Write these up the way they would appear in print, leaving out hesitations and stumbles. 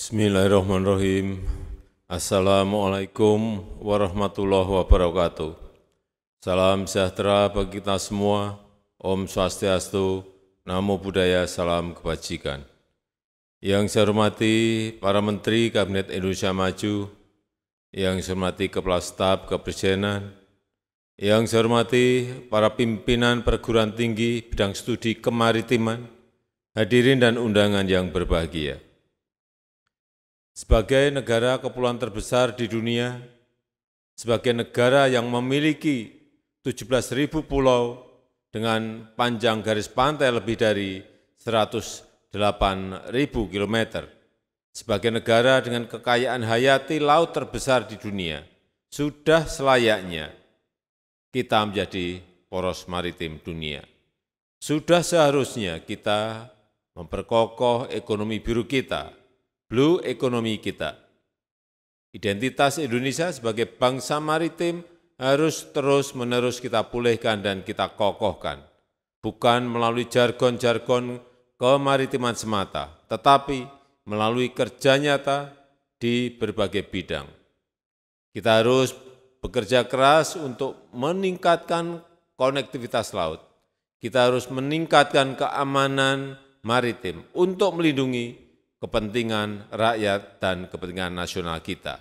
Bismillahirrahmanirrahim. Assalamualaikum warahmatullahi wabarakatuh. Salam sejahtera bagi kita semua. Om Swastiastu, Namo Buddhaya, salam kebajikan. Yang saya hormati para Menteri Kabinet Indonesia Maju, yang saya hormati Kepala Staf Kepresidenan, yang saya hormati para pimpinan perguruan tinggi bidang studi kemaritiman, hadirin dan undangan yang berbahagia. Sebagai negara kepulauan terbesar di dunia, sebagai negara yang memiliki 17.000 pulau dengan panjang garis pantai lebih dari 108.000 km, sebagai negara dengan kekayaan hayati laut terbesar di dunia, sudah selayaknya kita menjadi poros maritim dunia. Sudah seharusnya kita memperkokoh ekonomi biru kita, blue economy kita. Identitas Indonesia sebagai bangsa maritim harus terus-menerus kita pulihkan dan kita kokohkan, bukan melalui jargon-jargon kemaritiman semata, tetapi melalui kerja nyata di berbagai bidang. Kita harus bekerja keras untuk meningkatkan konektivitas laut. Kita harus meningkatkan keamanan maritim untuk melindungi kepentingan rakyat dan kepentingan nasional kita.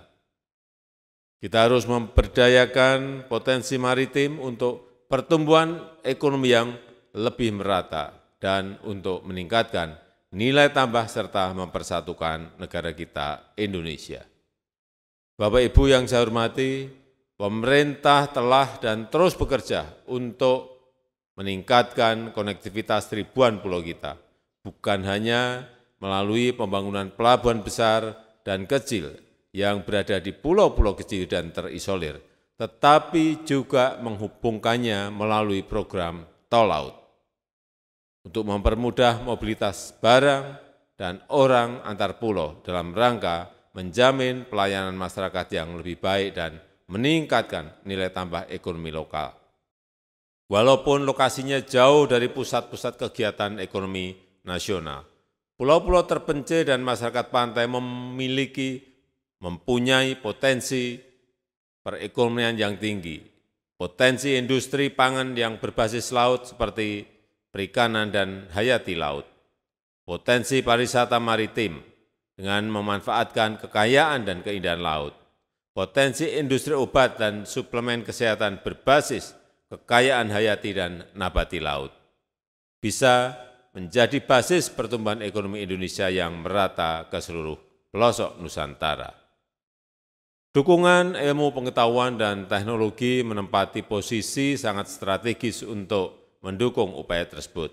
Kita harus memberdayakan potensi maritim untuk pertumbuhan ekonomi yang lebih merata dan untuk meningkatkan nilai tambah serta mempersatukan negara kita Indonesia. Bapak Ibu yang saya hormati, pemerintah telah dan terus bekerja untuk meningkatkan konektivitas ribuan pulau kita, bukan hanya melalui pembangunan pelabuhan besar dan kecil yang berada di pulau-pulau kecil dan terisolir, tetapi juga menghubungkannya melalui program tol laut untuk mempermudah mobilitas barang dan orang antar pulau dalam rangka menjamin pelayanan masyarakat yang lebih baik dan meningkatkan nilai tambah ekonomi lokal. Walaupun lokasinya jauh dari pusat-pusat kegiatan ekonomi nasional, pulau-pulau terpencil dan masyarakat pantai mempunyai potensi perekonomian yang tinggi, potensi industri pangan yang berbasis laut seperti perikanan dan hayati laut, potensi pariwisata maritim dengan memanfaatkan kekayaan dan keindahan laut, potensi industri obat dan suplemen kesehatan berbasis kekayaan hayati dan nabati laut, bisa menjadi basis pertumbuhan ekonomi Indonesia yang merata ke seluruh pelosok Nusantara. Dukungan ilmu pengetahuan dan teknologi menempati posisi sangat strategis untuk mendukung upaya tersebut.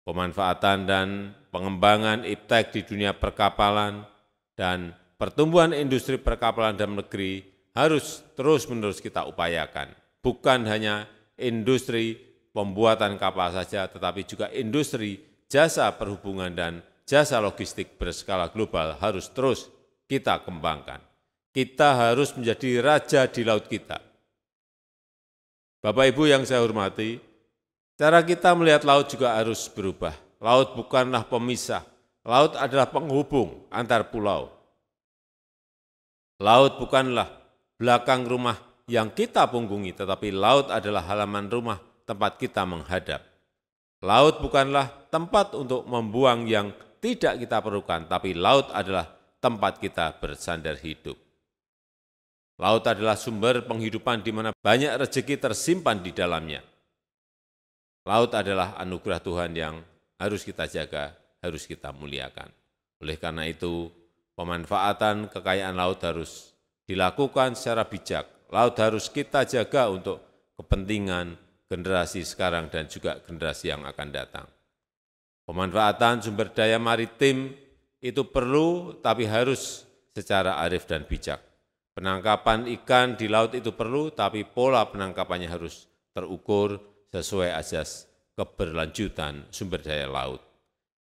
Pemanfaatan dan pengembangan iptek di dunia perkapalan dan pertumbuhan industri perkapalan dalam negeri harus terus-menerus kita upayakan, bukan hanya industri pembuatan kapal saja, tetapi juga industri jasa perhubungan dan jasa logistik berskala global harus terus kita kembangkan. Kita harus menjadi raja di laut kita. Bapak Ibu yang saya hormati, cara kita melihat laut juga harus berubah. Laut bukanlah pemisah, laut adalah penghubung antar pulau. Laut bukanlah belakang rumah yang kita punggungi, tetapi laut adalah halaman rumah tempat kita menghadap. Laut bukanlah tempat untuk membuang yang tidak kita perlukan, tapi laut adalah tempat kita bersandar hidup. Laut adalah sumber penghidupan di mana banyak rezeki tersimpan di dalamnya. Laut adalah anugerah Tuhan yang harus kita jaga, harus kita muliakan. Oleh karena itu, pemanfaatan kekayaan laut harus dilakukan secara bijak. Laut harus kita jaga untuk kepentingan generasi sekarang dan juga generasi yang akan datang. Pemanfaatan sumber daya maritim itu perlu, tapi harus secara arif dan bijak. Penangkapan ikan di laut itu perlu, tapi pola penangkapannya harus terukur sesuai asas keberlanjutan sumber daya laut.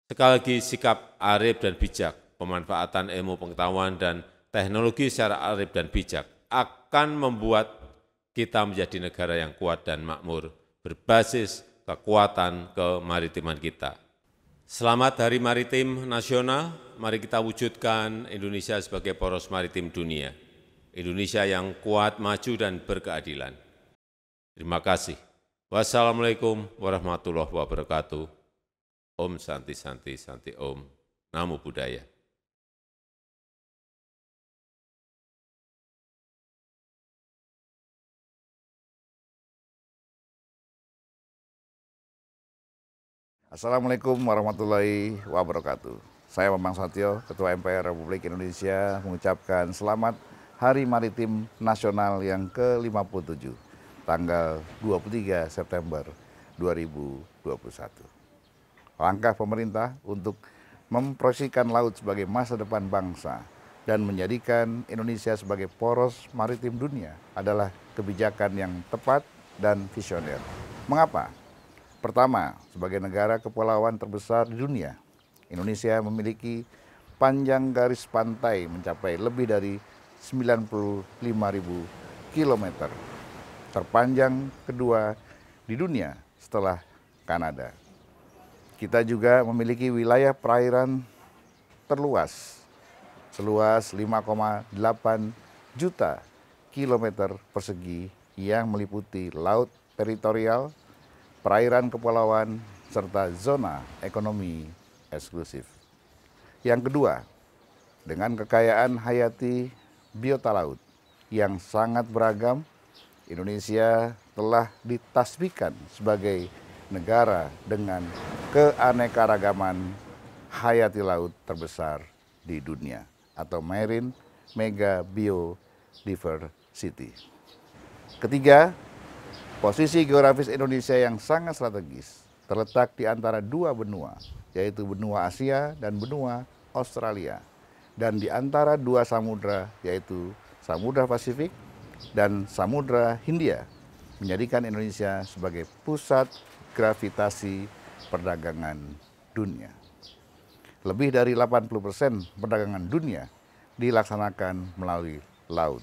Sekali lagi, sikap arif dan bijak, pemanfaatan ilmu pengetahuan dan teknologi secara arif dan bijak akan membuat kita menjadi negara yang kuat dan makmur, berbasis kekuatan kemaritiman kita. Selamat Hari Maritim Nasional. mari kita wujudkan Indonesia sebagai poros maritim dunia. Indonesia yang kuat, maju, dan berkeadilan. Terima kasih. Wassalamualaikum warahmatullahi wabarakatuh. Om Santi Santi Santi Om. Namo Buddhaya. Assalamualaikum warahmatullahi wabarakatuh. Saya Bambang Susatyo, Ketua MPR Republik Indonesia, mengucapkan selamat Hari Maritim Nasional yang ke-57, tanggal 23 September 2021. Langkah pemerintah untuk mempromosikan laut sebagai masa depan bangsa dan menjadikan Indonesia sebagai poros maritim dunia adalah kebijakan yang tepat dan visioner. Mengapa? Pertama, sebagai negara kepulauan terbesar di dunia, Indonesia memiliki panjang garis pantai mencapai lebih dari 95.000 km, terpanjang kedua di dunia setelah Kanada. Kita juga memiliki wilayah perairan terluas, seluas 5,8 juta kilometer persegi yang meliputi laut teritorial, perairan kepulauan, serta zona ekonomi eksklusif. Yang kedua, dengan kekayaan hayati biota laut yang sangat beragam, Indonesia telah ditasbihkan sebagai negara dengan keanekaragaman hayati laut terbesar di dunia atau Marine Mega Biodiversity. Ketiga, posisi geografis Indonesia yang sangat strategis terletak di antara dua benua, yaitu benua Asia dan benua Australia, dan di antara dua samudra, yaitu Samudra Pasifik dan Samudra Hindia, menjadikan Indonesia sebagai pusat gravitasi perdagangan dunia. Lebih dari 80% perdagangan dunia dilaksanakan melalui laut,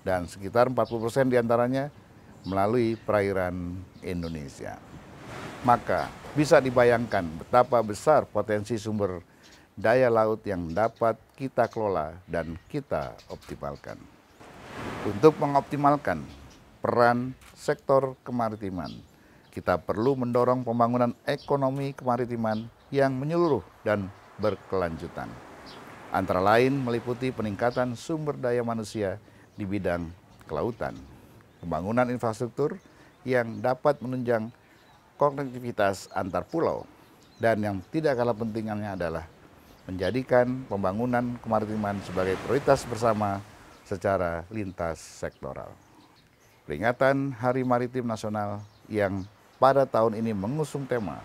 dan sekitar 40% diantaranya melalui perairan Indonesia. Maka bisa dibayangkan betapa besar potensi sumber daya laut yang dapat kita kelola dan kita optimalkan. Untuk mengoptimalkan peran sektor kemaritiman, kita perlu mendorong pembangunan ekonomi kemaritiman yang menyeluruh dan berkelanjutan. Antara lain meliputi peningkatan sumber daya manusia di bidang kelautan, pembangunan infrastruktur yang dapat menunjang konektivitas antar pulau, dan yang tidak kalah pentingnya adalah menjadikan pembangunan kemaritiman sebagai prioritas bersama secara lintas sektoral. Peringatan Hari Maritim Nasional yang pada tahun ini mengusung tema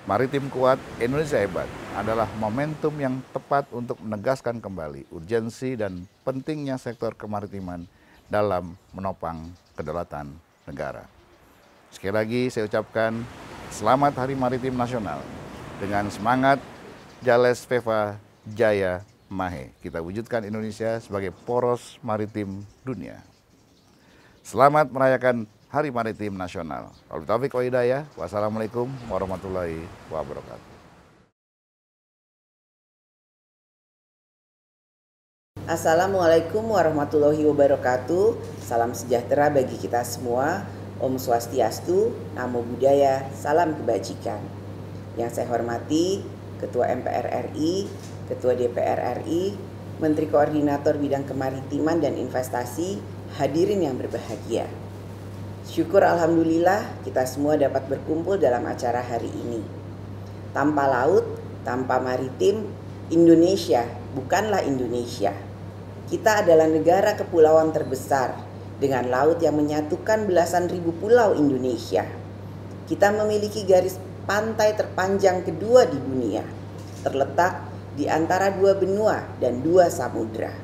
Maritim Kuat, Indonesia Hebat adalah momentum yang tepat untuk menegaskan kembali urgensi dan pentingnya sektor kemaritiman dalam menopang kedaulatan negara. Sekali lagi saya ucapkan selamat Hari Maritim Nasional dengan semangat Jales Veva Jaya Mahe. Kita wujudkan Indonesia sebagai poros maritim dunia. Selamat merayakan Hari Maritim Nasional. Wabillahi taufiq wal hidayah. Wassalamualaikum warahmatullahi wabarakatuh. Assalamualaikum warahmatullahi wabarakatuh. Salam sejahtera bagi kita semua. Om Swastiastu, Namo Buddhaya, salam kebajikan. Yang saya hormati Ketua MPR RI, Ketua DPR RI, Menteri Koordinator Bidang Kemaritiman dan Investasi, hadirin yang berbahagia. Syukur alhamdulillah kita semua dapat berkumpul dalam acara hari ini. Tanpa laut, tanpa maritim, Indonesia bukanlah Indonesia. Kita adalah negara kepulauan terbesar dengan laut yang menyatukan belasan ribu pulau Indonesia. Kita memiliki garis pantai terpanjang kedua di dunia, terletak di antara dua benua dan dua samudra.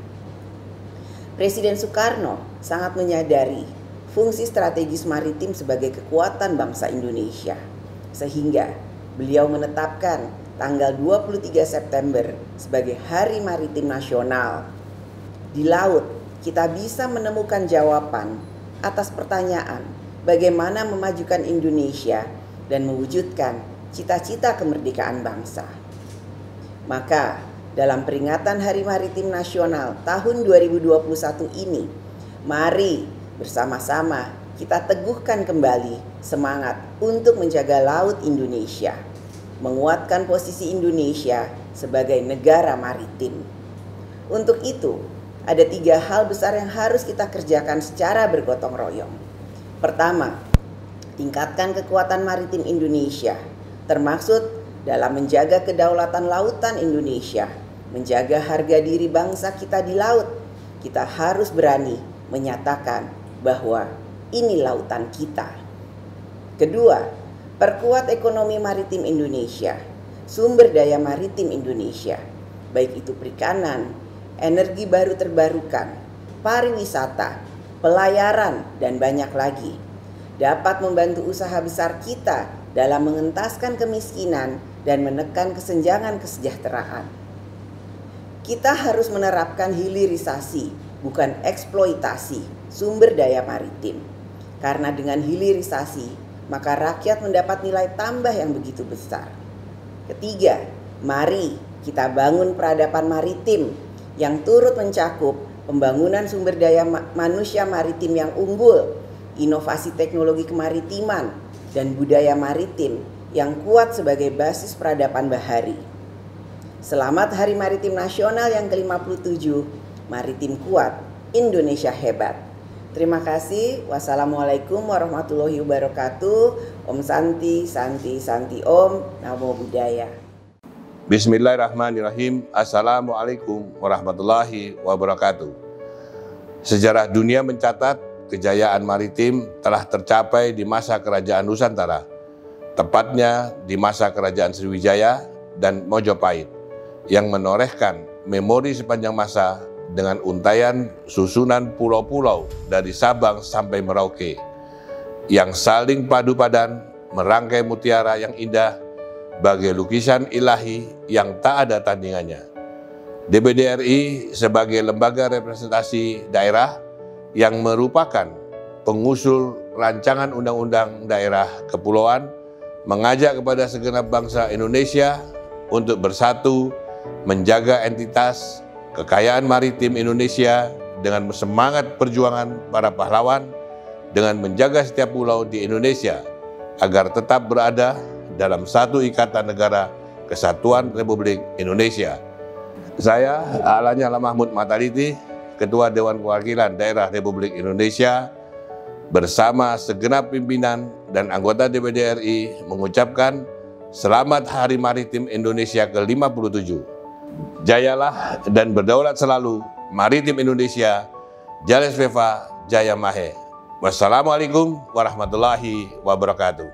Presiden Soekarno sangat menyadari fungsi strategis maritim sebagai kekuatan bangsa Indonesia, sehingga beliau menetapkan tanggal 23 September sebagai Hari Maritim Nasional. Di laut, kita bisa menemukan jawaban atas pertanyaan bagaimana memajukan Indonesia dan mewujudkan cita-cita kemerdekaan bangsa. Maka dalam peringatan Hari Maritim Nasional tahun 2021 ini, mari bersama-sama kita teguhkan kembali semangat untuk menjaga laut Indonesia, menguatkan posisi Indonesia sebagai negara maritim. Untuk itu, ada 3 hal besar yang harus kita kerjakan secara bergotong royong. Pertama, tingkatkan kekuatan maritim Indonesia, termaksud dalam menjaga kedaulatan lautan Indonesia, menjaga harga diri bangsa kita di laut. Kita harus berani menyatakan bahwa ini lautan kita. Kedua, perkuat ekonomi maritim Indonesia, sumber daya maritim Indonesia, baik itu perikanan, energi baru terbarukan, pariwisata, pelayaran, dan banyak lagi, dapat membantu usaha besar kita dalam mengentaskan kemiskinan dan menekan kesenjangan kesejahteraan. Kita harus menerapkan hilirisasi, bukan eksploitasi sumber daya maritim. Karena dengan hilirisasi, maka rakyat mendapat nilai tambah yang begitu besar. Ketiga, mari kita bangun peradaban maritim yang turut mencakup pembangunan sumber daya manusia maritim yang unggul, inovasi teknologi kemaritiman, dan budaya maritim yang kuat sebagai basis peradaban bahari. Selamat Hari Maritim Nasional yang ke-57, Maritim Kuat, Indonesia Hebat. Terima kasih. Wassalamualaikum warahmatullahi wabarakatuh. Om Santi, Santi, Santi Om, Namo Buddhaya. Bismillahirrahmanirrahim. Assalamualaikum warahmatullahi wabarakatuh. Sejarah dunia mencatat kejayaan maritim telah tercapai di masa Kerajaan Nusantara, tepatnya di masa Kerajaan Sriwijaya dan Mojopahit, yang menorehkan memori sepanjang masa dengan untaian susunan pulau-pulau dari Sabang sampai Merauke, yang saling padu padan merangkai mutiara yang indah bagai lukisan ilahi yang tak ada tandingannya. DPD RI sebagai lembaga representasi daerah yang merupakan pengusul rancangan undang-undang daerah kepulauan mengajak kepada segenap bangsa Indonesia untuk bersatu menjaga entitas kekayaan maritim Indonesia dengan semangat perjuangan para pahlawan, dengan menjaga setiap pulau di Indonesia agar tetap berada dalam satu ikatan negara kesatuan Republik Indonesia. Saya, Lanyala Mahmud Mataliti, Ketua Dewan Perwakilan Daerah Republik Indonesia, bersama segenap pimpinan dan anggota DPD RI mengucapkan Selamat Hari Maritim Indonesia ke-57. Jayalah dan berdaulat selalu Maritim Indonesia, Jales Veva Jaya Mahe. Wassalamualaikum warahmatullahi wabarakatuh.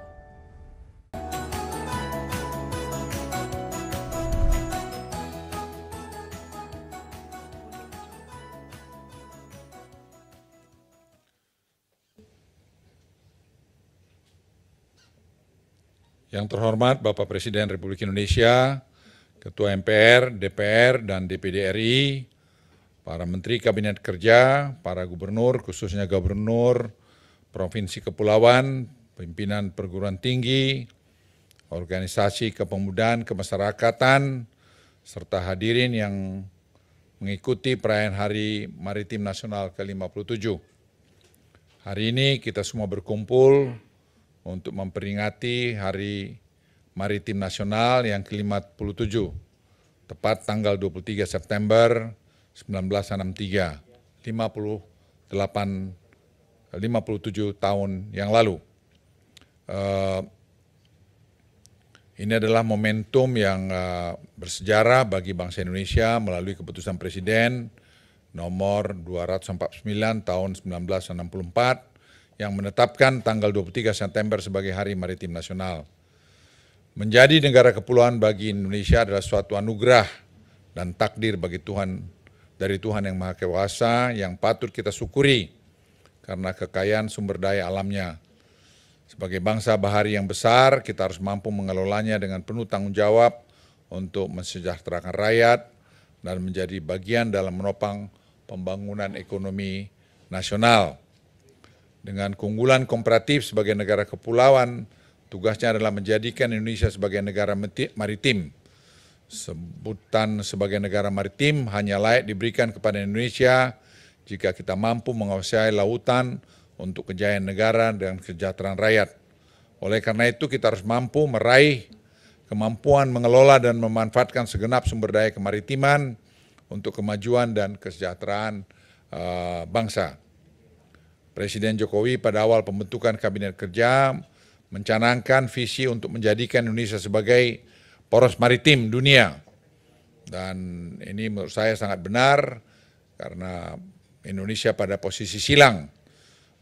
Yang terhormat Bapak Presiden Republik Indonesia, Ketua MPR, DPR, dan DPD RI, para Menteri Kabinet Kerja, para Gubernur, khususnya Gubernur Provinsi Kepulauan, pimpinan perguruan tinggi, organisasi kepemudaan, kemasyarakatan, serta hadirin yang mengikuti perayaan Hari Maritim Nasional ke-57. Hari ini kita semua berkumpul untuk memperingati Hari Maritim Nasional yang ke-57, tepat tanggal 23 September 1963, 57 tahun yang lalu. Ini adalah momentum yang bersejarah bagi bangsa Indonesia melalui keputusan Presiden nomor 249 tahun 1964, yang menetapkan tanggal 23 September sebagai Hari Maritim Nasional. Menjadi negara kepulauan bagi Indonesia adalah suatu anugerah dan takdir bagi Tuhan, dari Tuhan yang Maha Kuasa, yang patut kita syukuri karena kekayaan sumber daya alamnya. Sebagai bangsa bahari yang besar, kita harus mampu mengelolanya dengan penuh tanggung jawab untuk mensejahterakan rakyat dan menjadi bagian dalam menopang pembangunan ekonomi nasional. Dengan keunggulan komparatif sebagai negara kepulauan, tugasnya adalah menjadikan Indonesia sebagai negara maritim, Sebutan sebagai negara maritim hanya layak diberikan kepada Indonesia jika kita mampu menguasai lautan untuk kejayaan negara dan kesejahteraan rakyat. Oleh karena itu kita harus mampu meraih kemampuan mengelola dan memanfaatkan segenap sumber daya kemaritiman untuk kemajuan dan kesejahteraan bangsa. Presiden Jokowi pada awal pembentukan Kabinet Kerja mencanangkan visi untuk menjadikan Indonesia sebagai poros maritim dunia. Dan ini menurut saya sangat benar karena Indonesia pada posisi silang.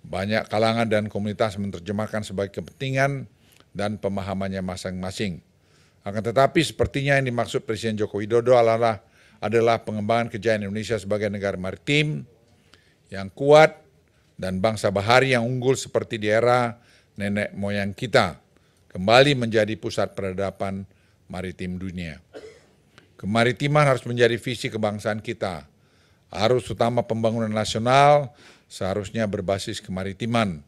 Banyak kalangan dan komunitas menerjemahkan sebagai kepentingan dan pemahamannya masing-masing. Akan tetapi sepertinya yang dimaksud Presiden Joko Widodo adalah pengembangan kejayaan Indonesia sebagai negara maritim yang kuat dan bangsa bahari yang unggul seperti di era nenek moyang kita, kembali menjadi pusat peradaban maritim dunia. Kemaritiman harus menjadi visi kebangsaan kita. Arus utama pembangunan nasional seharusnya berbasis kemaritiman.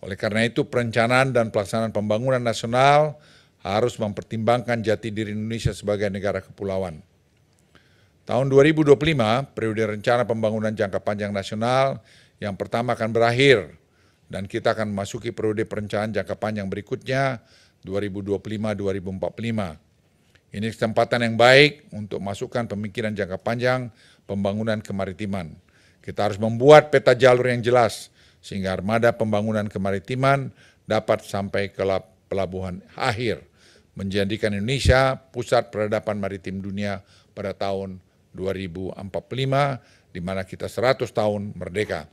Oleh karena itu, perencanaan dan pelaksanaan pembangunan nasional harus mempertimbangkan jati diri Indonesia sebagai negara kepulauan. Tahun 2025, periode rencana pembangunan jangka panjang nasional yang pertama akan berakhir dan kita akan memasuki periode perencanaan jangka panjang berikutnya 2025-2045. Ini kesempatan yang baik untuk masukkan pemikiran jangka panjang pembangunan kemaritiman. Kita harus membuat peta jalur yang jelas sehingga armada pembangunan kemaritiman dapat sampai ke pelabuhan akhir, menjadikan Indonesia pusat peradaban maritim dunia pada tahun 2045, di mana kita 100 tahun merdeka.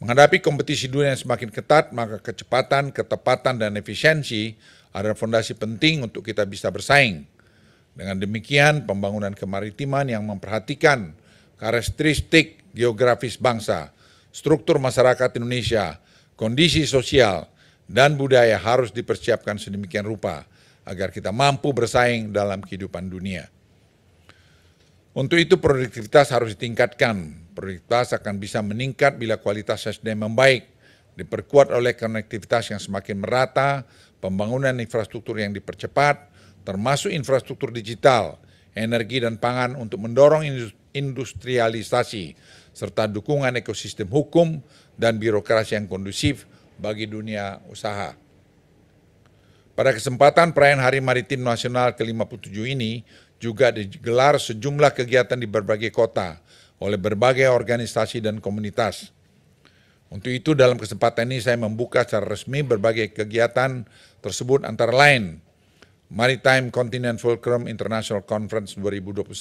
Menghadapi kompetisi dunia yang semakin ketat, maka kecepatan, ketepatan, dan efisiensi adalah fondasi penting untuk kita bisa bersaing. Dengan demikian, pembangunan kemaritiman yang memperhatikan karakteristik geografis bangsa, struktur masyarakat Indonesia, kondisi sosial, dan budaya harus dipersiapkan sedemikian rupa agar kita mampu bersaing dalam kehidupan dunia. Untuk itu produktivitas harus ditingkatkan. Produktivitas akan bisa meningkat bila kualitas SDM membaik, diperkuat oleh konektivitas yang semakin merata, pembangunan infrastruktur yang dipercepat, termasuk infrastruktur digital, energi dan pangan untuk mendorong industrialisasi, serta dukungan ekosistem hukum dan birokrasi yang kondusif bagi dunia usaha. Pada kesempatan perayaan Hari Maritim Nasional ke-57 ini, juga digelar sejumlah kegiatan di berbagai kota oleh berbagai organisasi dan komunitas. Untuk itu dalam kesempatan ini saya membuka secara resmi berbagai kegiatan tersebut antara lain Maritime Continent Fulcrum International Conference 2021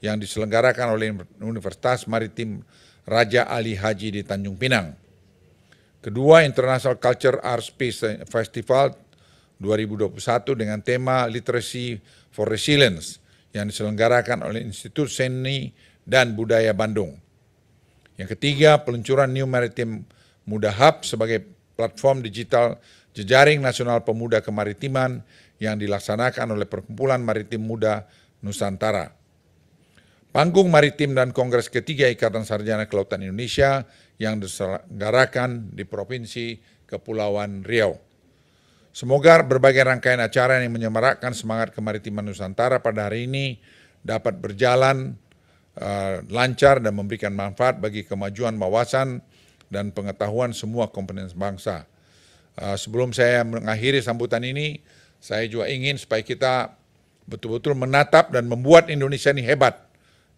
yang diselenggarakan oleh Universitas Maritim Raja Ali Haji di Tanjung Pinang. Kedua, International Culture Art Space Festival 2021 dengan tema Literacy for Resilience yang diselenggarakan oleh Institut Seni dan Budaya Bandung. Yang ketiga, peluncuran New Maritime Muda Hub sebagai platform digital jejaring nasional pemuda kemaritiman yang dilaksanakan oleh Perkumpulan Maritim Muda Nusantara. Panggung Maritim dan Kongres ketiga Ikatan Sarjana Kelautan Indonesia yang diselenggarakan di Provinsi Kepulauan Riau. Semoga berbagai rangkaian acara yang menyemarakkan semangat kemaritiman Nusantara pada hari ini dapat berjalan lancar dan memberikan manfaat bagi kemajuan wawasan dan pengetahuan semua komponen bangsa. Sebelum saya mengakhiri sambutan ini, saya juga ingin supaya kita betul-betul menatap dan membuat Indonesia ini hebat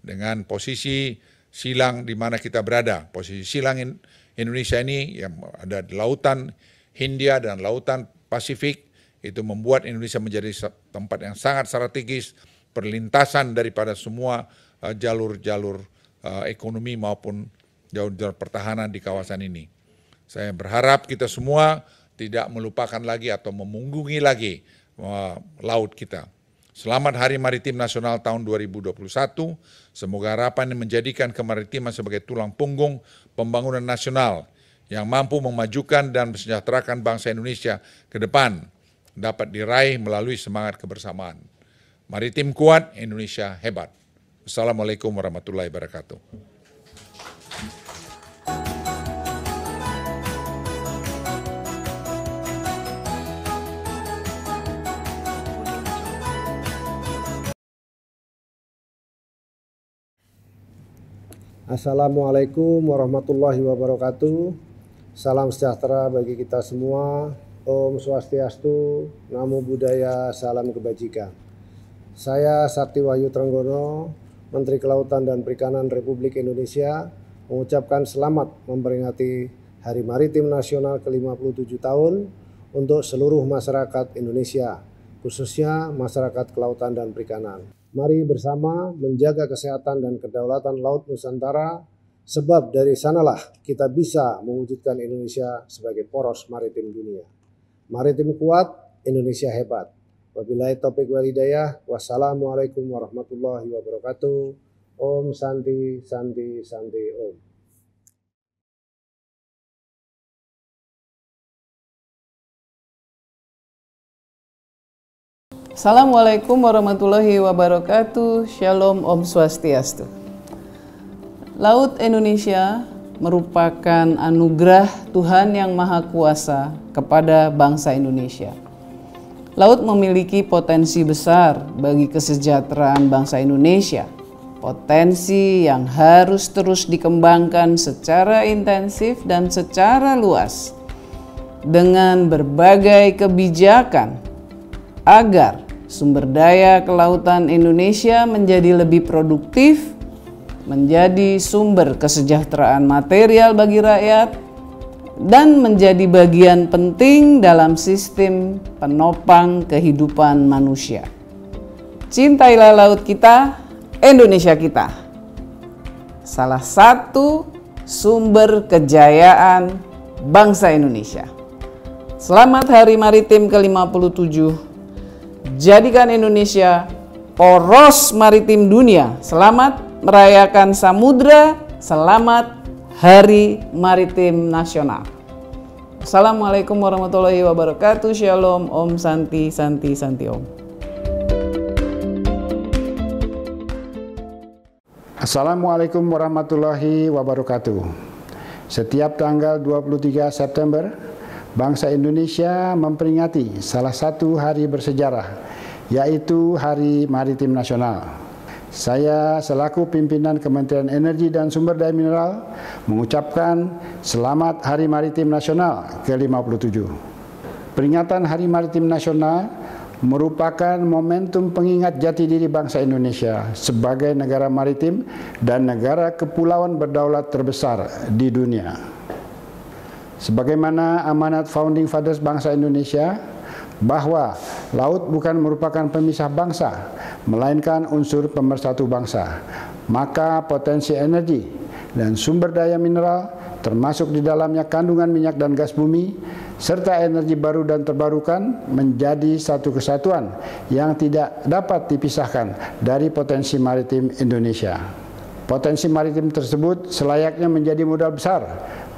dengan posisi silang di mana kita berada. Posisi silang Indonesia ini yang ada di Lautan Hindia dan Lautan Pasifik itu membuat Indonesia menjadi tempat yang sangat strategis, perlintasan daripada semua jalur-jalur ekonomi maupun jalur pertahanan di kawasan ini. Saya berharap kita semua tidak melupakan lagi atau memunggungi lagi laut kita. Selamat Hari Maritim Nasional tahun 2021. Semoga harapan ini menjadikan kemaritiman sebagai tulang punggung pembangunan nasional yang mampu memajukan dan mensejahterakan bangsa Indonesia ke depan dapat diraih melalui semangat kebersamaan. Maritim kuat, Indonesia hebat. Assalamualaikum warahmatullahi wabarakatuh. Assalamualaikum warahmatullahi wabarakatuh. Salam sejahtera bagi kita semua. Om Swastiastu, Namo Buddhaya, salam kebajikan. Saya Sakti Wahyu Trenggono, Menteri Kelautan dan Perikanan Republik Indonesia, mengucapkan selamat memperingati Hari Maritim Nasional ke-57 tahun untuk seluruh masyarakat Indonesia, khususnya masyarakat kelautan dan perikanan. Mari bersama menjaga kesehatan dan kedaulatan Laut Nusantara, sebab dari sanalah kita bisa mewujudkan Indonesia sebagai poros maritim dunia. Maritim kuat, Indonesia hebat. Wabillahi taufiq wal hidayah. Wassalamualaikum warahmatullahi wabarakatuh. Om Santi Santi Santi Om. Assalamualaikum warahmatullahi wabarakatuh. Shalom, Om Swastiastu. Laut Indonesia merupakan anugerah Tuhan Yang Maha Kuasa kepada bangsa Indonesia. Laut memiliki potensi besar bagi kesejahteraan bangsa Indonesia. Potensi yang harus terus dikembangkan secara intensif dan secara luas dengan berbagai kebijakan agar sumber daya kelautan Indonesia menjadi lebih produktif, menjadi sumber kesejahteraan material bagi rakyat, dan menjadi bagian penting dalam sistem penopang kehidupan manusia. Cintailah laut kita, Indonesia kita. Salah satu sumber kejayaan bangsa Indonesia. Selamat Hari Maritim ke-57. Jadikan Indonesia poros maritim dunia. Selamat merayakan Samudra, selamat Hari Maritim Nasional. Assalamualaikum warahmatullahi wabarakatuh. Shalom, Om Santi Santi Santi Om. Assalamualaikum warahmatullahi wabarakatuh. Setiap tanggal 23 September, bangsa Indonesia memperingati salah satu hari bersejarah, yaitu Hari Maritim Nasional. Saya selaku pimpinan Kementerian Energi dan Sumber Daya Mineral mengucapkan selamat Hari Maritim Nasional ke-57. Peringatan Hari Maritim Nasional merupakan momentum pengingat jati diri bangsa Indonesia sebagai negara maritim dan negara kepulauan berdaulat terbesar di dunia. Sebagaimana amanat Founding Fathers bangsa Indonesia, bahwa laut bukan merupakan pemisah bangsa, melainkan unsur pemersatu bangsa. Maka potensi energi dan sumber daya mineral, termasuk di dalamnya kandungan minyak dan gas bumi, serta energi baru dan terbarukan menjadi satu kesatuan yang tidak dapat dipisahkan dari potensi maritim Indonesia. Potensi maritim tersebut selayaknya menjadi modal besar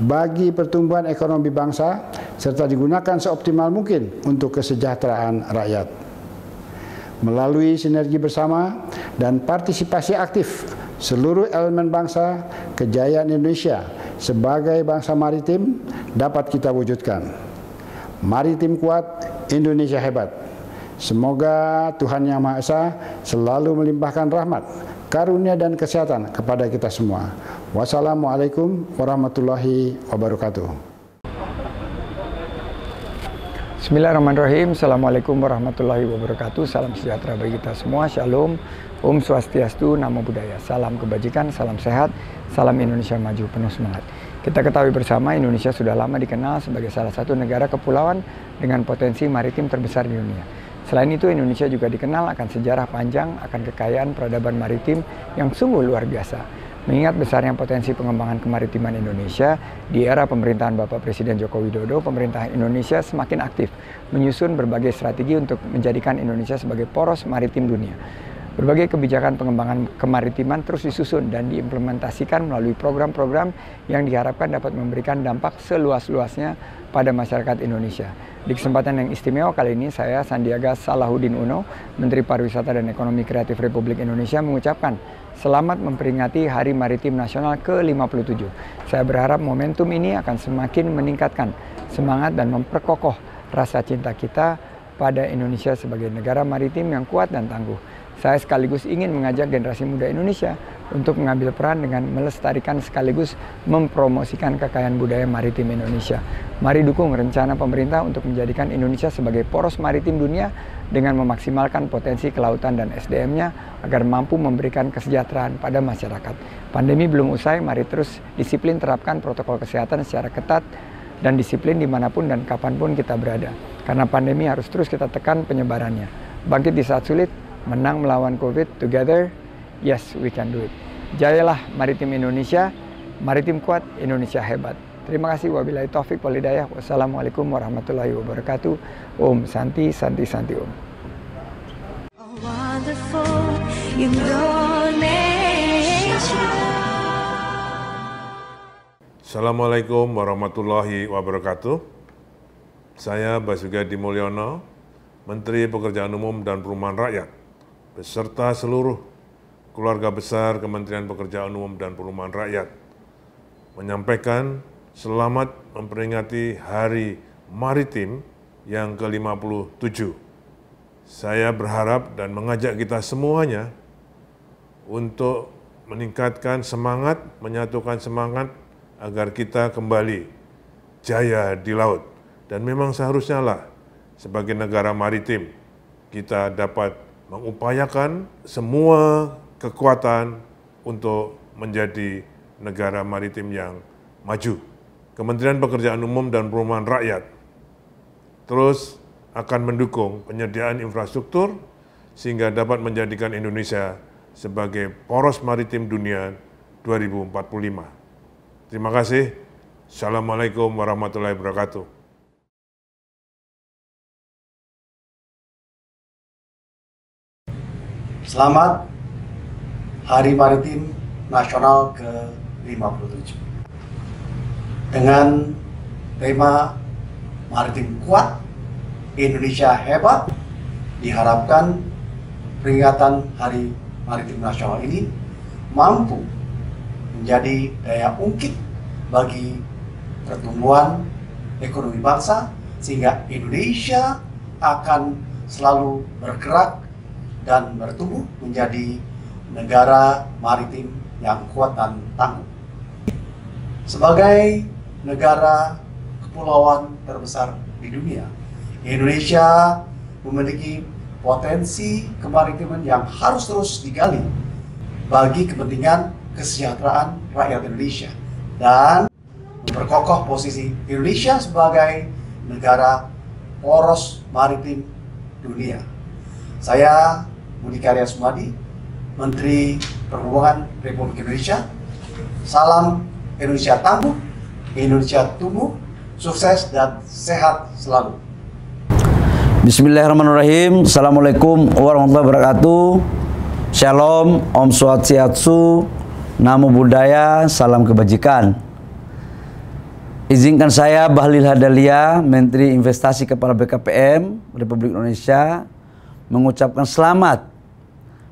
bagi pertumbuhan ekonomi bangsa serta digunakan seoptimal mungkin untuk kesejahteraan rakyat. Melalui sinergi bersama dan partisipasi aktif seluruh elemen bangsa, kejayaan Indonesia sebagai bangsa maritim dapat kita wujudkan. Maritim kuat, Indonesia hebat. Semoga Tuhan Yang Maha Esa selalu melimpahkan rahmat, karunia dan kesehatan kepada kita semua. Wassalamualaikum warahmatullahi wabarakatuh. Bismillahirrahmanirrahim. Assalamualaikum warahmatullahi wabarakatuh. Salam sejahtera bagi kita semua. Shalom, Om Swastiastu, Namo Buddhaya. Salam kebajikan, salam sehat, salam Indonesia maju, penuh semangat. Kita ketahui bersama Indonesia sudah lama dikenal sebagai salah satu negara kepulauan dengan potensi maritim terbesar di dunia. Selain itu, Indonesia juga dikenal akan sejarah panjang, akan kekayaan peradaban maritim yang sungguh luar biasa. Mengingat besarnya potensi pengembangan kemaritiman Indonesia, di era pemerintahan Bapak Presiden Joko Widodo, pemerintah Indonesia semakin aktif menyusun berbagai strategi untuk menjadikan Indonesia sebagai poros maritim dunia. Berbagai kebijakan pengembangan kemaritiman terus disusun dan diimplementasikan melalui program-program yang diharapkan dapat memberikan dampak seluas-luasnya pada masyarakat Indonesia. Di kesempatan yang istimewa kali ini, saya Sandiaga Salahuddin Uno, Menteri Pariwisata dan Ekonomi Kreatif Republik Indonesia, mengucapkan selamat memperingati Hari Maritim Nasional ke-57. Saya berharap momentum ini akan semakin meningkatkan semangat dan memperkokoh rasa cinta kita pada Indonesia sebagai negara maritim yang kuat dan tangguh. Saya sekaligus ingin mengajak generasi muda Indonesia untuk mengambil peran dengan melestarikan sekaligus mempromosikan kekayaan budaya maritim Indonesia. Mari dukung rencana pemerintah untuk menjadikan Indonesia sebagai poros maritim dunia dengan memaksimalkan potensi kelautan dan SDM-nya agar mampu memberikan kesejahteraan pada masyarakat. Pandemi belum usai, mari terus disiplin terapkan protokol kesehatan secara ketat dan disiplin dimanapun dan kapanpun kita berada. Karena pandemi harus terus kita tekan penyebarannya. Bangkit di saat sulit, menang melawan COVID, together, yes we can do it. Jayalah maritim Indonesia, maritim kuat, Indonesia hebat. Terima kasih, wabillahi taufik wal hidayah. Wassalamualaikum warahmatullahi wabarakatuh. Om Santi, Santi, Santi Om. Assalamualaikum warahmatullahi wabarakatuh. Saya Basuki Hadi Mulyono, Menteri Pekerjaan Umum dan Perumahan Rakyat, beserta seluruh keluarga besar Kementerian Pekerjaan Umum dan Perumahan Rakyat, menyampaikan selamat memperingati Hari Maritim yang ke-57. Saya berharap dan mengajak kita semuanya untuk meningkatkan semangat, menyatukan semangat agar kita kembali jaya di laut. Dan memang seharusnya lah sebagai negara maritim kita dapat mengupayakan semua kekuatan untuk menjadi negara maritim yang maju. Kementerian Pekerjaan Umum dan Perumahan Rakyat terus akan mendukung penyediaan infrastruktur sehingga dapat menjadikan Indonesia sebagai poros maritim dunia 2045. Terima kasih. Assalamualaikum warahmatullahi wabarakatuh. Selamat Hari Maritim Nasional ke-57. Dengan tema Maritim Kuat, Indonesia Hebat, diharapkan peringatan Hari Maritim Nasional ini mampu menjadi daya ungkit bagi pertumbuhan ekonomi bangsa, sehingga Indonesia akan selalu bergerak dan bertumbuh menjadi negara maritim yang kuat dan tangguh. Sebagai negara kepulauan terbesar di dunia, Indonesia memiliki potensi kemaritiman yang harus terus digali bagi kepentingan kesejahteraan rakyat Indonesia dan memperkokoh posisi Indonesia sebagai negara poros maritim dunia. Saya Budi Karya Sumadi, Menteri Perhubungan Republik Indonesia. Salam Indonesia tangguh, Indonesia tumbuh, sukses dan sehat selalu. Bismillahirrahmanirrahim. Assalamualaikum warahmatullahi wabarakatuh. Shalom, Om Swastiastu, Namo Buddhaya, salam kebajikan. Izinkan saya Bahlil Hadalia, Menteri Investasi Kepala BKPM Republik Indonesia, mengucapkan selamat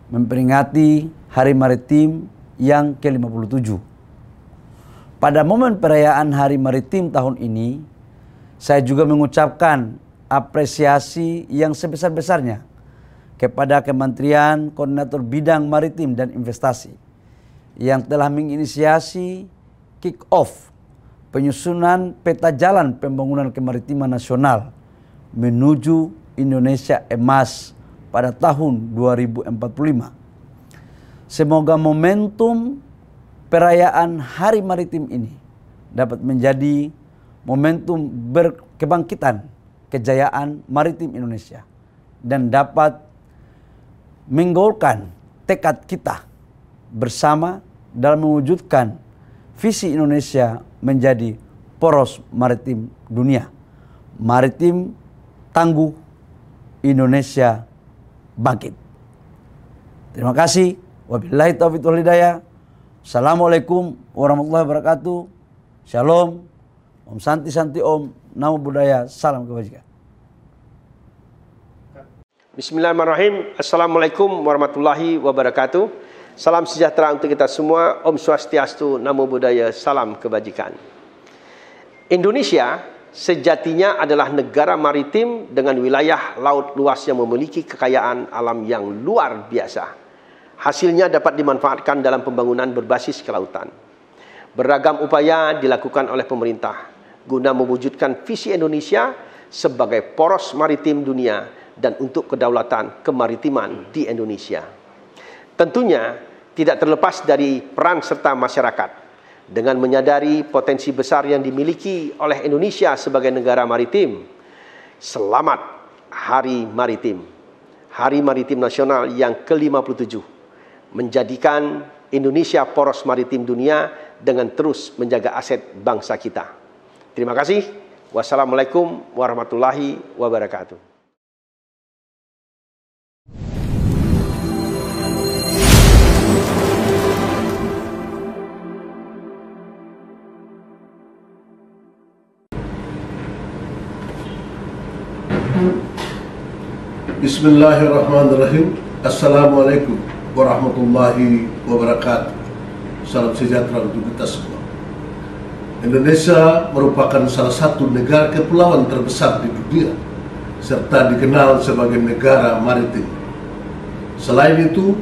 memperingati Hari Maritim yang ke-57. Pada momen perayaan Hari Maritim tahun ini, saya juga mengucapkan apresiasi yang sebesar-besarnya kepada Kementerian Koordinator Bidang Maritim dan Investasi yang telah menginisiasi kick-off penyusunan peta jalan pembangunan kemaritiman nasional menuju Indonesia Emas pada tahun 2045. Semoga momentum perayaan Hari Maritim ini dapat menjadi momentum berkebangkitan kejayaan maritim Indonesia dan dapat menggolkan tekad kita bersama dalam mewujudkan visi Indonesia menjadi poros maritim dunia. Maritim tangguh, Indonesia bangkit. Terima kasih. Wabillahi taufiq wal hidayah. Assalamualaikum warahmatullahi wabarakatuh. Shalom. Om Santi Santi Om. Namo Buddhaya. Salam kebajikan. Bismillahirrahmanirrahim. Assalamualaikum warahmatullahi wabarakatuh. Salam sejahtera untuk kita semua. Om Swastiastu, Namo Buddhaya, salam kebajikan. Indonesia sejatinya adalah negara maritim dengan wilayah laut luas yang memiliki kekayaan alam yang luar biasa. Hasilnya dapat dimanfaatkan dalam pembangunan berbasis kelautan. Beragam upaya dilakukan oleh pemerintah guna mewujudkan visi Indonesia sebagai poros maritim dunia dan untuk kedaulatan kemaritiman di Indonesia. Tentunya tidak terlepas dari peran serta masyarakat dengan menyadari potensi besar yang dimiliki oleh Indonesia sebagai negara maritim. Selamat Hari Maritim. Hari Maritim Nasional yang ke-57 menjadikan Indonesia poros maritim dunia dengan terus menjaga aset bangsa kita. Terima kasih. Wassalamualaikum warahmatullahi wabarakatuh. Bismillahirrahmanirrahim. Assalamualaikum warahmatullahi wabarakatuh. Salam sejahtera untuk kita semua. Indonesia merupakan salah satu negara kepulauan terbesar di dunia serta dikenal sebagai negara maritim. Selain itu,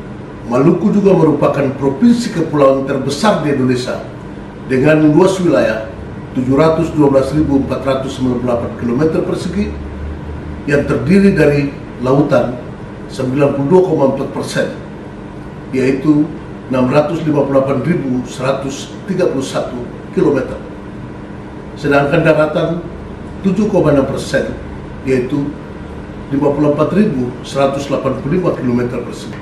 Maluku juga merupakan provinsi kepulauan terbesar di Indonesia dengan luas wilayah 712.498 km persegi yang terdiri dari lautan 92,4%, yaitu 658.131 km. Sedangkan daratan 7,6%, yaitu 54.185 km persegi.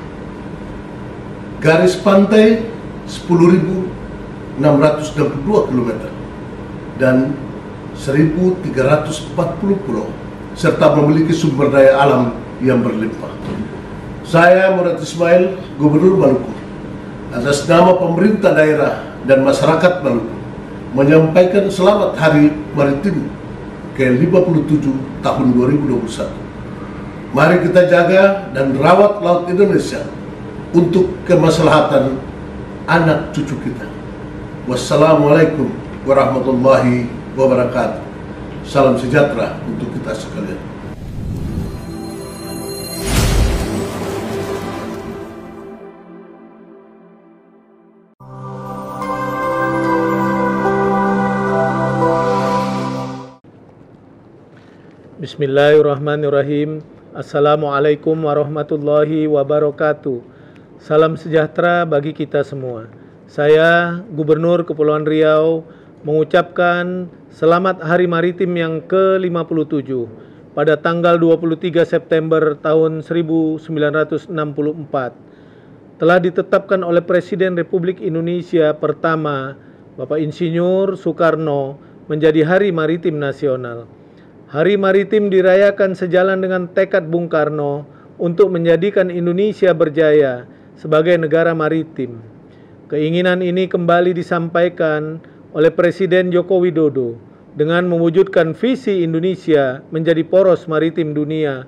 Garis pantai 10.662 km dan 1.340 pulau, serta memiliki sumber daya alam yang berlimpah. Saya Murad Ismail, Gubernur Maluku, atas nama pemerintah daerah dan masyarakat Maluku, menyampaikan selamat Hari Maritim ke-57 tahun 2021. Mari kita jaga dan rawat laut Indonesia untuk kemaslahatan anak cucu kita. Wassalamualaikum warahmatullahi wabarakatuh. Salam sejahtera untuk kita sekalian. Bismillahirrahmanirrahim. Assalamualaikum warahmatullahi wabarakatuh. Salam sejahtera bagi kita semua. Saya, Gubernur Kepulauan Riau, mengucapkan selamat Hari Maritim yang ke-57 pada tanggal 23 September tahun 1964. Telah ditetapkan oleh Presiden Republik Indonesia pertama, Bapak Insinyur Soekarno, menjadi Hari Maritim Nasional. Hari Maritim dirayakan sejalan dengan tekad Bung Karno untuk menjadikan Indonesia berjaya sebagai negara maritim. Keinginan ini kembali disampaikan oleh Presiden Joko Widodo dengan mewujudkan visi Indonesia menjadi poros maritim dunia.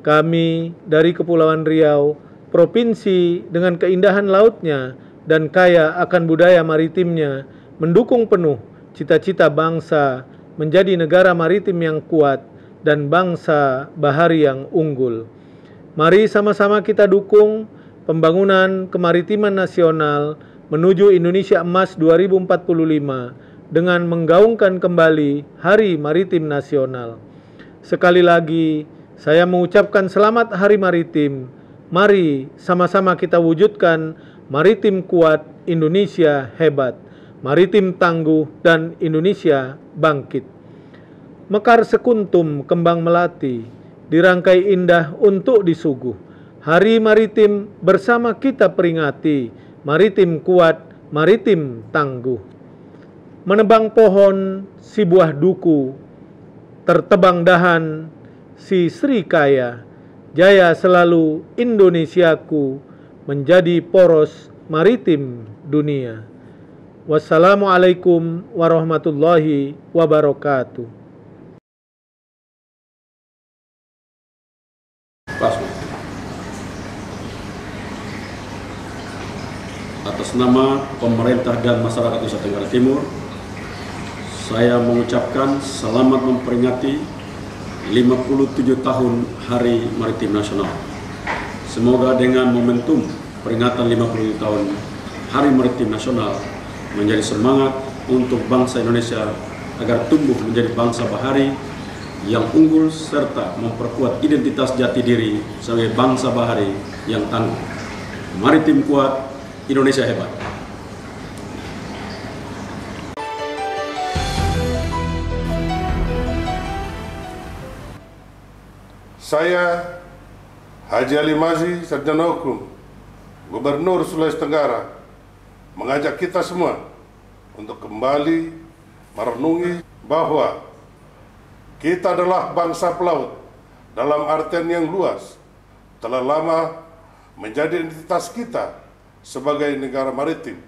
Kami dari Kepulauan Riau, provinsi dengan keindahan lautnya dan kaya akan budaya maritimnya, mendukung penuh cita-cita bangsa menjadi negara maritim yang kuat dan bangsa bahari yang unggul. Mari sama-sama kita dukung pembangunan kemaritiman nasional menuju Indonesia Emas 2045 dengan menggaungkan kembali Hari Maritim Nasional. Sekali lagi, saya mengucapkan selamat Hari Maritim. Mari sama-sama kita wujudkan maritim kuat, Indonesia hebat, maritim tangguh, dan Indonesia bangkit. Mekar sekuntum kembang melati, dirangkai indah untuk disuguh. Hari Maritim bersama kita peringati, maritim kuat, maritim tangguh. Menebang pohon si buah duku, tertebang dahan si Sri Kaya. Jaya selalu Indonesiaku, menjadi poros maritim dunia. Wassalamualaikum warahmatullahi wabarakatuh. Atas nama pemerintah dan masyarakat Nusa Tenggara Timur, saya mengucapkan selamat memperingati 57 tahun Hari Maritim Nasional. Semoga dengan momentum peringatan 50 tahun Hari Maritim Nasional menjadi semangat untuk bangsa Indonesia agar tumbuh menjadi bangsa bahari yang unggul serta memperkuat identitas jati diri sebagai bangsa bahari yang tangguh. Maritim kuat, Indonesia hebat. Saya, Haji Ali Mazi, Sarjana Hukum, Gubernur Sulawesi Tenggara, mengajak kita semua untuk kembali merenungi bahwa kita adalah bangsa pelaut dalam artian yang luas, telah lama menjadi identitas kita sebagai negara maritim.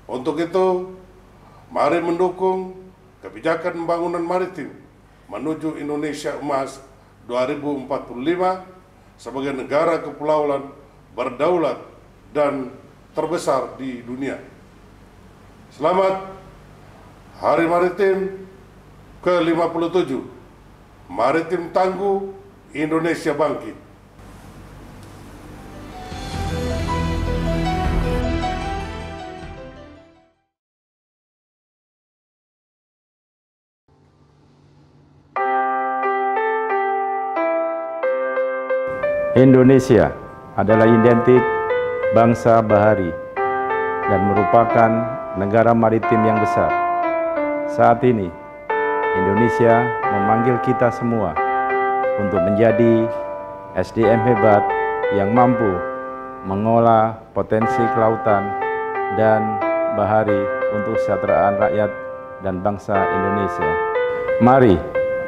Untuk itu, mari mendukung kebijakan pembangunan maritim menuju Indonesia Emas 2045 sebagai negara kepulauan berdaulat dan terbesar di dunia. Selamat Hari Maritim ke-57. Maritim tangguh, Indonesia bangkit. Indonesia adalah identik bangsa bahari dan merupakan negara maritim yang besar. Saat ini, Indonesia memanggil kita semua untuk menjadi SDM hebat yang mampu mengolah potensi kelautan dan bahari untuk kesejahteraan rakyat dan bangsa Indonesia. Mari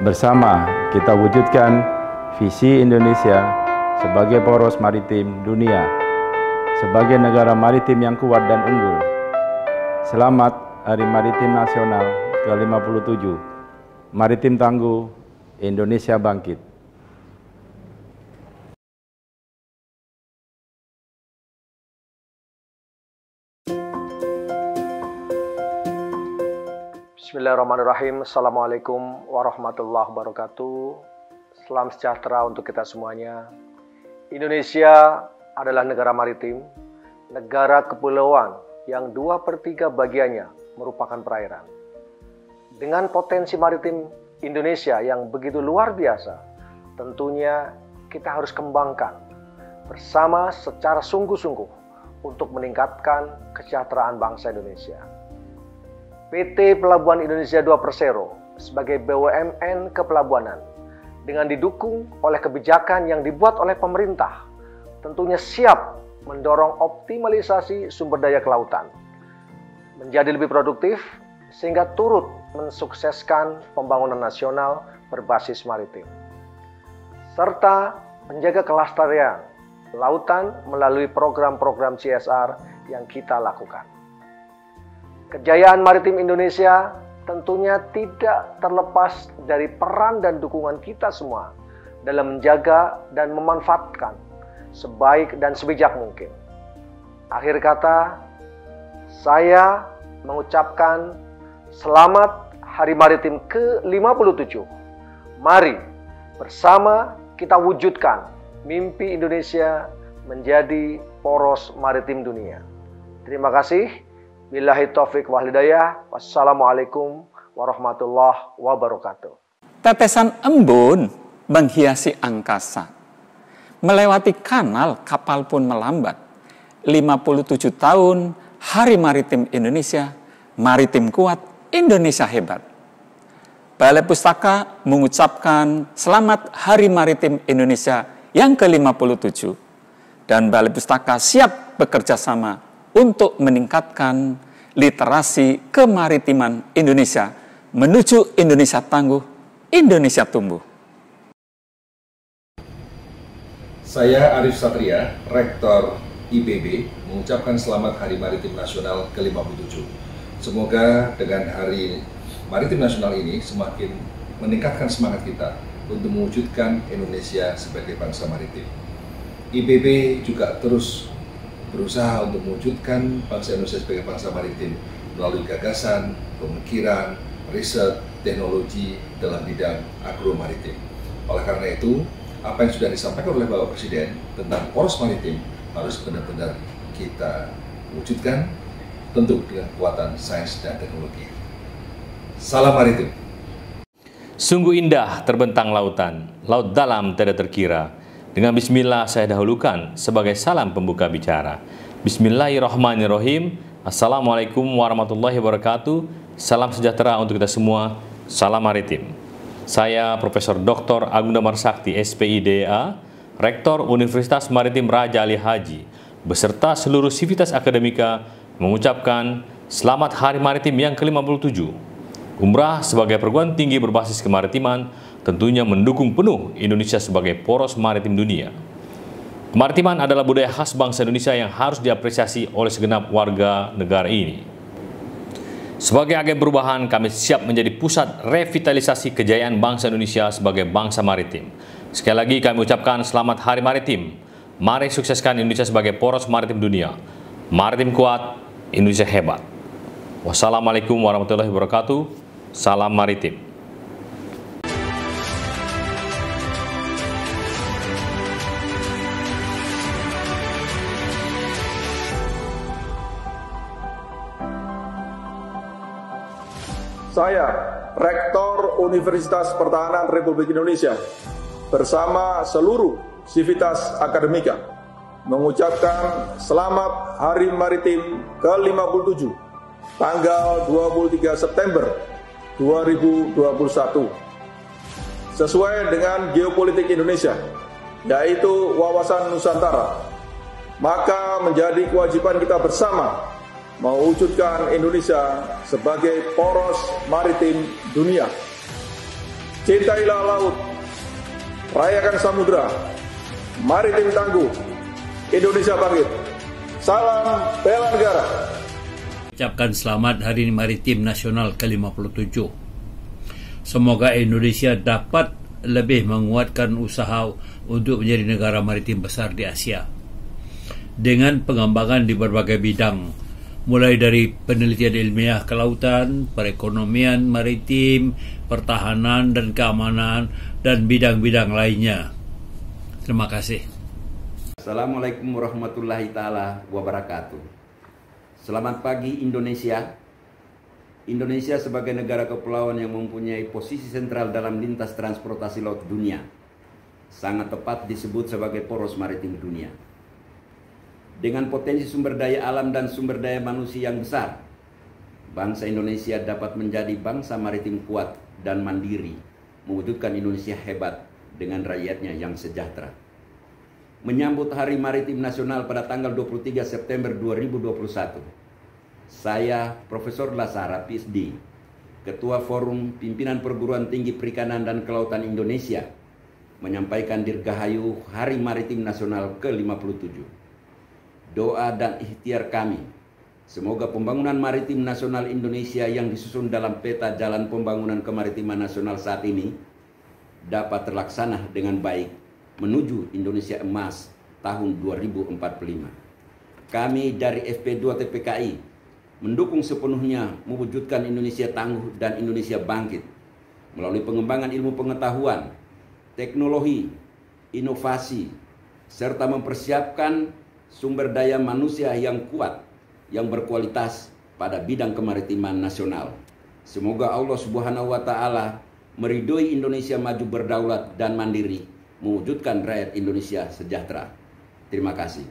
bersama kita wujudkan visi Indonesia sebagai poros maritim dunia, sebagai negara maritim yang kuat dan unggul. Selamat Hari Maritim Nasional ke-57. Maritim tangguh, Indonesia bangkit. Bismillahirrahmanirrahim. Assalamualaikum warahmatullahi wabarakatuh. Salam sejahtera untuk kita semuanya. Indonesia adalah negara maritim, negara kepulauan yang 2/3 bagiannya merupakan perairan. Dengan potensi maritim Indonesia yang begitu luar biasa, tentunya kita harus kembangkan bersama secara sungguh-sungguh untuk meningkatkan kesejahteraan bangsa Indonesia. PT Pelabuhan Indonesia 2 Persero sebagai BUMN kepelabuhanan dengan didukung oleh kebijakan yang dibuat oleh pemerintah, tentunya siap mendorong optimalisasi sumber daya kelautan, menjadi lebih produktif, sehingga turut mensukseskan pembangunan nasional berbasis maritim, serta menjaga kelestarian lautan melalui program-program CSR yang kita lakukan. Kejayaan maritim Indonesia tentunya tidak terlepas dari peran dan dukungan kita semua dalam menjaga dan memanfaatkan sebaik dan sebijak mungkin. Akhir kata, saya mengucapkan selamat Hari Maritim ke-57. Mari bersama kita wujudkan mimpi Indonesia menjadi poros maritim dunia. Terima kasih. Billahi taufiq wal hidayah. Wassalamualaikum warahmatullahi wabarakatuh. Tetesan embun menghiasi angkasa. Melewati kanal kapal pun melambat. 57 tahun Hari Maritim Indonesia, maritim kuat, Indonesia hebat. Balai Pustaka mengucapkan selamat Hari Maritim Indonesia yang ke-57. Dan Balai Pustaka siap bekerja sama untuk meningkatkan literasi kemaritiman Indonesia menuju Indonesia tangguh, Indonesia tumbuh. Saya Arif Satria, Rektor IPB, mengucapkan selamat Hari Maritim Nasional ke-57. Semoga dengan Hari Maritim Nasional ini semakin meningkatkan semangat kita untuk mewujudkan Indonesia sebagai bangsa maritim. IPB juga terus berusaha untuk mewujudkan bangsa Indonesia sebagai bangsa maritim melalui gagasan, pemikiran, riset, teknologi dalam bidang agromaritim. Oleh karena itu, apa yang sudah disampaikan oleh Bapak Presiden tentang poros maritim harus benar-benar kita wujudkan, tentu dengan kekuatan sains dan teknologi. Salam maritim. Sungguh indah terbentang lautan, laut dalam tidak terkira. Dengan bismillah saya dahulukan sebagai salam pembuka bicara. Bismillahirrahmanirrahim. Assalamualaikum warahmatullahi wabarakatuh. Salam sejahtera untuk kita semua. Salam maritim. Saya Profesor Dr. Agung Damar Sakti, SPIDA, Rektor Universitas Maritim Raja Ali Haji, beserta seluruh sivitas akademika mengucapkan Selamat Hari Maritim yang ke-57. Umrah sebagai perguruan tinggi berbasis kemaritiman tentunya mendukung penuh Indonesia sebagai poros maritim dunia. Kemaritiman adalah budaya khas bangsa Indonesia yang harus diapresiasi oleh segenap warga negara ini. Sebagai agen perubahan, kami siap menjadi pusat revitalisasi kejayaan bangsa Indonesia sebagai bangsa maritim. Sekali lagi kami ucapkan Selamat Hari Maritim. Mari sukseskan Indonesia sebagai poros maritim dunia. Maritim kuat, Indonesia hebat. Wassalamualaikum warahmatullahi wabarakatuh. Salam maritim. Saya, Rektor Universitas Pertahanan Republik Indonesia, bersama seluruh sivitas akademika, mengucapkan Selamat Hari Maritim ke-57, tanggal 23 September 2021. Sesuai dengan geopolitik Indonesia, yaitu wawasan Nusantara, maka menjadi kewajiban kita bersama mewujudkan Indonesia sebagai poros maritim dunia. Cintailah laut, rayakan samudra, maritim tangguh, Indonesia bangkit. Salam bela negara. Ucapkan selamat Hari Maritim Nasional ke-57. Semoga Indonesia dapat lebih menguatkan usaha untuk menjadi negara maritim besar di Asia dengan pengembangan di berbagai bidang, mulai dari penelitian ilmiah kelautan, perekonomian maritim, pertahanan dan keamanan, dan bidang-bidang lainnya. Terima kasih. Assalamualaikum warahmatullahi taala wabarakatuh. Selamat pagi Indonesia. Indonesia sebagai negara kepulauan yang mempunyai posisi sentral dalam lintas transportasi laut dunia, sangat tepat disebut sebagai poros maritim dunia. Dengan potensi sumber daya alam dan sumber daya manusia yang besar, bangsa Indonesia dapat menjadi bangsa maritim kuat dan mandiri, mewujudkan Indonesia hebat dengan rakyatnya yang sejahtera. Menyambut Hari Maritim Nasional pada tanggal 23 September 2021, saya Profesor Lasara, PhD, Ketua Forum Pimpinan Perguruan Tinggi Perikanan dan Kelautan Indonesia, menyampaikan dirgahayu Hari Maritim Nasional ke-57. Doa dan ikhtiar kami, semoga pembangunan maritim nasional Indonesia yang disusun dalam peta jalan pembangunan kemaritiman nasional saat ini dapat terlaksana dengan baik menuju Indonesia Emas tahun 2045. Kami dari FP2 TPKI mendukung sepenuhnya mewujudkan Indonesia tangguh dan Indonesia bangkit melalui pengembangan ilmu pengetahuan, teknologi, inovasi, serta mempersiapkan sumber daya manusia yang kuat, yang berkualitas pada bidang kemaritiman nasional. Semoga Allah Subhanahu wa Ta'ala meridhoi Indonesia maju berdaulat dan mandiri, mewujudkan rakyat Indonesia sejahtera. Terima kasih.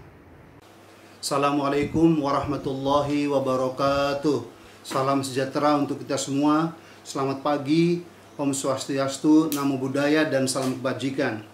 Assalamualaikum warahmatullahi wabarakatuh. Salam sejahtera untuk kita semua. Selamat pagi, Om Swastiastu, Namo Buddhaya, dan salam kebajikan.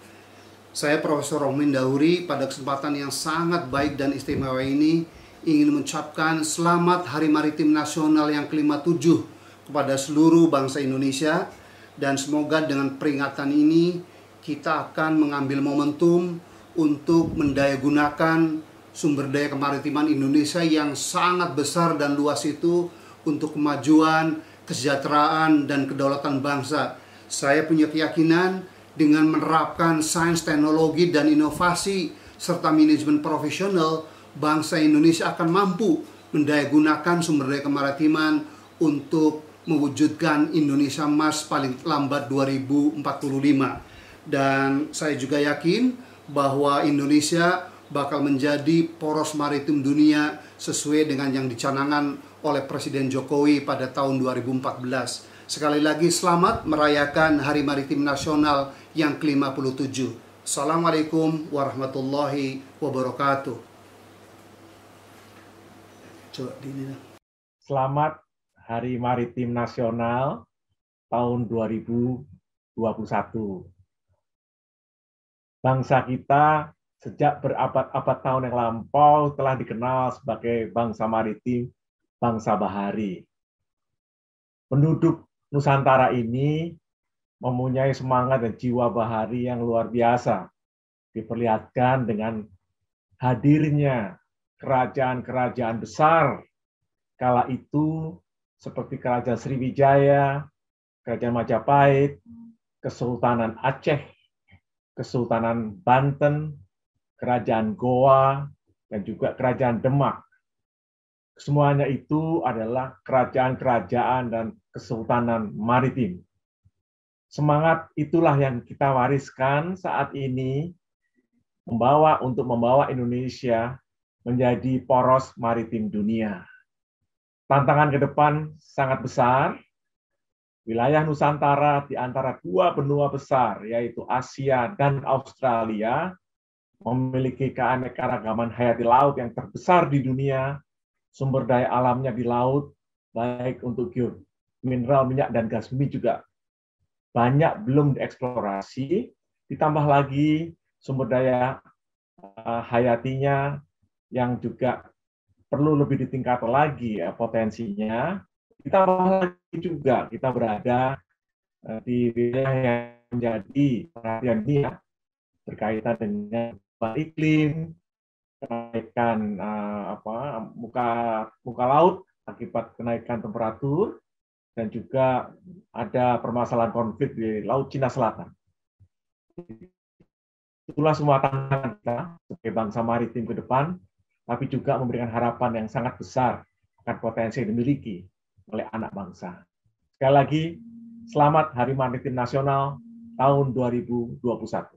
Saya Profesor Rohmin Dauri pada kesempatan yang sangat baik dan istimewa ini ingin mengucapkan Selamat Hari Maritim Nasional yang ke-57 kepada seluruh bangsa Indonesia, dan semoga dengan peringatan ini kita akan mengambil momentum untuk mendayagunakan sumber daya kemaritiman Indonesia yang sangat besar dan luas itu untuk kemajuan, kesejahteraan, dan kedaulatan bangsa. Saya punya keyakinan dengan menerapkan sains, teknologi, dan inovasi serta manajemen profesional, bangsa Indonesia akan mampu mendayagunakan sumber daya kemaritiman untuk mewujudkan Indonesia Emas paling lambat 2045. Dan saya juga yakin bahwa Indonesia bakal menjadi poros maritim dunia sesuai dengan yang dicanangkan oleh Presiden Jokowi pada tahun 2014. Sekali lagi selamat merayakan Hari Maritim Nasional yang ke-57. Assalamualaikum warahmatullahi wabarakatuh. Selamat Hari Maritim Nasional tahun 2021. Bangsa kita sejak berabad-abad tahun yang lampau telah dikenal sebagai bangsa maritim, bangsa bahari. Penduduk Nusantara ini mempunyai semangat dan jiwa bahari yang luar biasa, diperlihatkan dengan hadirnya kerajaan-kerajaan besar kala itu seperti Kerajaan Sriwijaya, Kerajaan Majapahit, Kesultanan Aceh, Kesultanan Banten, Kerajaan Goa, dan juga Kerajaan Demak. Semuanya itu adalah kerajaan-kerajaan dan kesultanan maritim. Semangat itulah yang kita wariskan saat ini untuk membawa Indonesia menjadi poros maritim dunia. Tantangan ke depan sangat besar. Wilayah Nusantara di antara dua benua besar, yaitu Asia dan Australia, memiliki keanekaragaman hayati laut yang terbesar di dunia. Sumber daya alamnya di laut, baik untuk mineral, minyak, dan gas bumi juga banyak belum dieksplorasi. Ditambah lagi sumber daya hayatinya yang juga perlu lebih ditingkatkan lagi potensinya. Ditambah lagi juga kita berada di wilayah yang menjadi perhatian dunia berkaitan dengan iklim, kenaikan muka laut akibat kenaikan temperatur, dan juga ada permasalahan konflik di Laut Cina Selatan. Itulah semua tantangan kita sebagai bangsa maritim ke depan, tapi juga memberikan harapan yang sangat besar akan potensi yang dimiliki oleh anak bangsa. Sekali lagi, selamat Hari Maritim Nasional tahun 2021.